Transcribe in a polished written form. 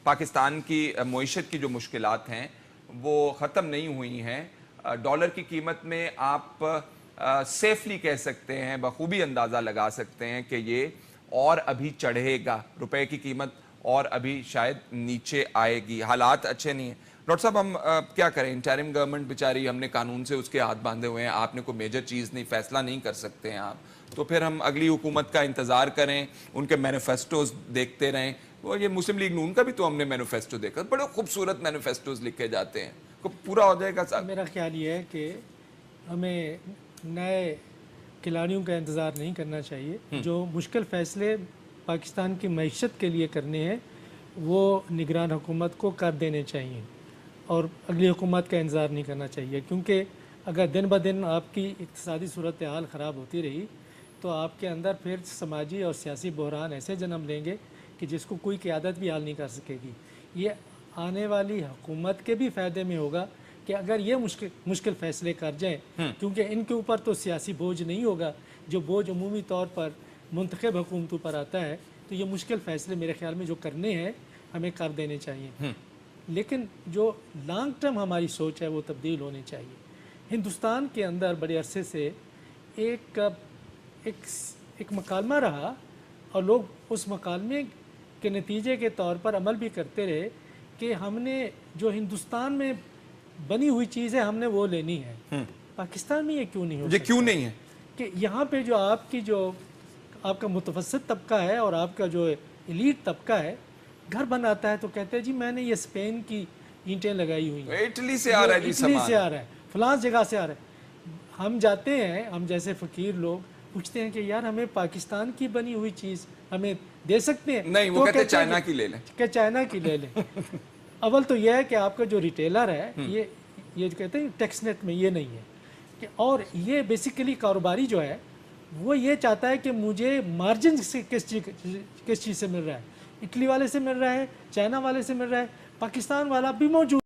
پاکستان کی معیشت کی جو مشکلات ہیں وہ ختم نہیں ہوئی ہیں. ڈالر کی قیمت میں آپ سیفلی کہہ سکتے ہیں, بخوبی اندازہ لگا سکتے ہیں کہ یہ اور ابھی چڑھے گا, روپے کی قیمت اور ابھی شاید نیچے آئے گی. حالات اچھے نہیں ہیں. ڈاکٹر صاحب ہم کیا کریں؟ انٹرم گورنمنٹ بیچاری, ہم نے قانون سے اس کے ہاتھ باندھے ہوئے ہیں, آپ نے کوئی میجر چیز نہیں, فیصلہ نہیں کر سکتے ہیں آپ, تو پھر ہم اگلی حکومت کا انتظار کریں, ان کے مینیفیسٹوز دیکھتے رہیں. وہ یہ مسلم لیگ نون کا بھی تو ہم نے مینیفیسٹو دیکھا, بڑے خوبصورت مینیفیسٹوز لکھے جاتے ہیں, کو پورا ہو جائے گا صاحب؟ میرا خیال یہ ہے کہ ہمیں نئے کھلاڑیوں کا انتظار نہیں کرنا چاہیے. جو مشکل فیصلے پاکستان کی معیشت کے لیے کرنے ہیں وہ نگران حکومت کو کر دینے چاہیے اور اگلی حکومت کا انتظار نہیں کرنا چاہیے, کیونکہ اگر دن بہ دن آپ کی اقتصادی صورتحال خراب ہوتی رہی تو آپ کے اندر پھر سماجی اور سیاسی بحران ایسے جنم لیں گے کہ جس کو کوئی قیادت بھی حل نہیں کر سکے گی. یہ آنے والی حکومت کے بھی فائدے میں ہوگا کہ اگر یہ مشکل فیصلے کر جائیں, کیونکہ ان کے اوپر تو سیاسی بوجھ نہیں ہوگا, جو بوجھ عمومی طور پر منتخب حکومتوں پر آتا ہے, تو یہ مشکل فیصلے میرے خیال میں جو کرنے ہیں ہمیں کر دینے چاہیے. لیکن جو لانگ ٹرم ہماری سوچ ہے وہ تبدیل ہونی چاہیے. ہندوستان کے اندر بڑے عرصے سے ایک مکالمہ رہا اور لوگ اس مکالمے کے نتیجے کے طور پر عمل بھی کرتے رہے کہ ہم نے جو ہندوستان میں بنی ہوئی چیز ہے ہم نے وہ لینی ہے. پاکستان میں یہ کیوں نہیں ہو سکتا؟ یہ کیوں نہیں ہے کہ یہاں پہ جو آپ کا متوسط طبقہ ہے اور آپ کا جو ایلیٹ طبقہ ہے, گھر بناتا ہے تو کہتے ہیں جی میں نے یہ اسپین کی اینٹیں لگائی ہوئی ہیں, اٹلی سے آ رہا ہے, جی اٹلی سے آ رہا ہے, فلاں جگہ سے آ رہا ہے. ہم جاتے ہیں, ہم جیسے فقیر لوگ پوچھتے ہیں کہ یار ہمیں پاکستان کی بنی ہوئی چیز ہمیں دے سکتے ہیں؟ نہیں, وہ کہتے ہیں چائنا کی لے لیں, کہ چائنا کی لے لیں. اول تو یہ ہے کہ آپ کا جو ریٹیلر ہے یہ کہتے ہیں ٹیکس نیٹ میں یہ نہیں ہے کہ, اور یہ بیسیکلی کاروباری جو ہے وہ یہ چاہتا ہے کہ مجھے مارجن سے کس چیز سے مل رہا ہے. اٹلی والے سے مل رہا ہے, چائنا والے سے مل رہا ہے, پاکستان والا بھی موجود